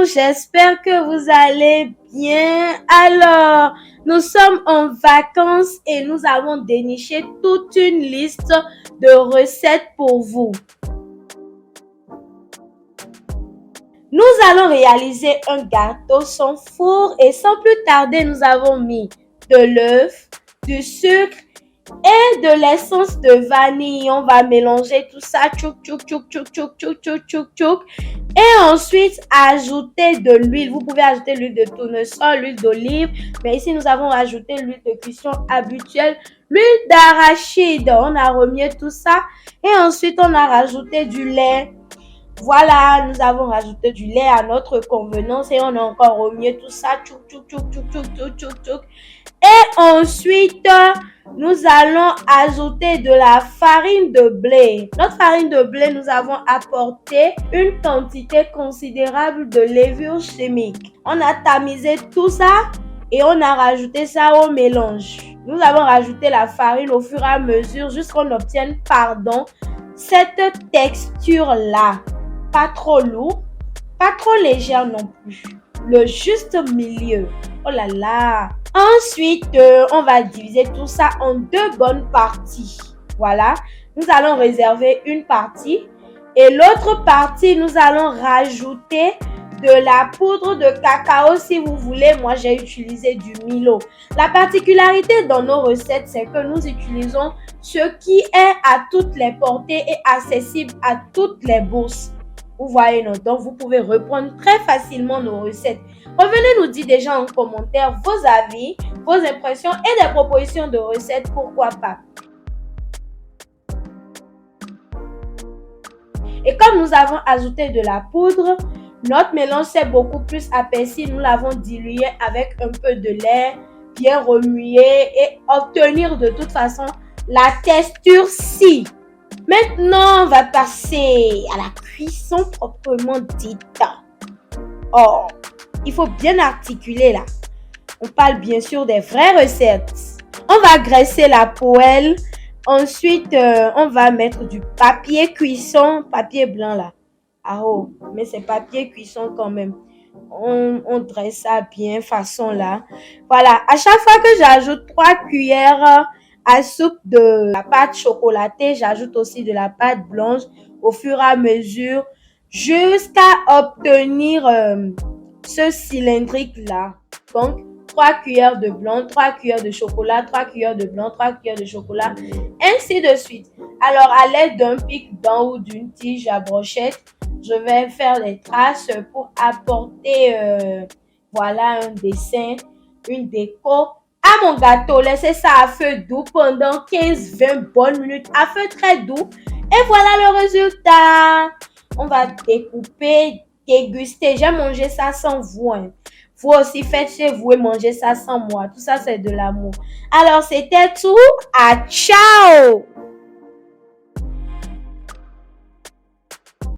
j'espère que vous allez bien. Alors, nous sommes en vacances et nous avons déniché toute une liste de recettes pour vous. Nous allons réaliser un gâteau sans four et sans plus tarder, nous avons mis de l'œuf, du sucre et de l'essence de vanille. On va mélanger tout ça, tchouk, tchouk, tchouk, tchouk, tchouk, tchouk, tchouk, tchouk, tchouk. Et ensuite, ajouter de l'huile. Vous pouvez ajouter l'huile de tournesol, l'huile d'olive. Mais ici, nous avons ajouté l'huile de cuisson habituelle, l'huile d'arachide. On a remué tout ça. Et ensuite, on a rajouté du lait. Voilà, nous avons rajouté du lait à notre convenance et on a encore remué tout ça. Tchouk, tchouk, tchouk, tchouk, tchouk, tchouk, tchouk, tchouk. Et ensuite, nous allons ajouter de la farine de blé. Notre farine de blé, nous avons apporté une quantité considérable de levure chimique. On a tamisé tout ça et on a rajouté ça au mélange. Nous avons rajouté la farine au fur et à mesure jusqu'à ce qu'on obtienne, cette texture-là. Pas trop lourd, pas trop légère non plus. Le juste milieu. Oh là là! Ensuite, on va diviser tout ça en deux bonnes parties. Voilà. Nous allons réserver une partie. Et l'autre partie, nous allons rajouter de la poudre de cacao si vous voulez. Moi, j'ai utilisé du Milo. La particularité dans nos recettes, c'est que nous utilisons ce qui est à toutes les portées et accessible à toutes les bourses. Vous voyez, donc vous pouvez reprendre très facilement nos recettes. Revenez nous dire déjà en commentaire vos avis, vos impressions et des propositions de recettes, pourquoi pas. Et comme nous avons ajouté de la poudre, notre mélange s'est beaucoup plus apaisé. Nous l'avons dilué avec un peu de lait, bien remué et obtenir de toute façon la texture-ci. Maintenant, on va passer à la cuisson proprement dite. Oh, il faut bien articuler là. On parle bien sûr des vraies recettes. On va graisser la poêle. Ensuite, on va mettre du papier cuisson, papier blanc là. Ah oh, mais c'est papier cuisson quand même. On dresse ça bien façon là. Voilà, à chaque fois que j'ajoute 3 cuillères à soupe de la pâte chocolatée, j'ajoute aussi de la pâte blanche au fur et à mesure jusqu'à obtenir ce cylindrique là. Donc 3 cuillères de blanc, 3 cuillères de chocolat, 3 cuillères de blanc, 3 cuillères de chocolat, ainsi de suite. Alors à l'aide d'un pic-dent ou d'une tige à brochette, je vais faire des traces pour apporter voilà un dessin, une déco à mon gâteau. Laissez ça à feu doux pendant 15-20 bonnes minutes à feu très doux. Et voilà le résultat. On va découper, déguster. J'ai mangé ça sans vous. Hein. Vous aussi faites chez vous et mangez ça sans moi. Tout ça, c'est de l'amour. Alors, c'était tout. À ciao!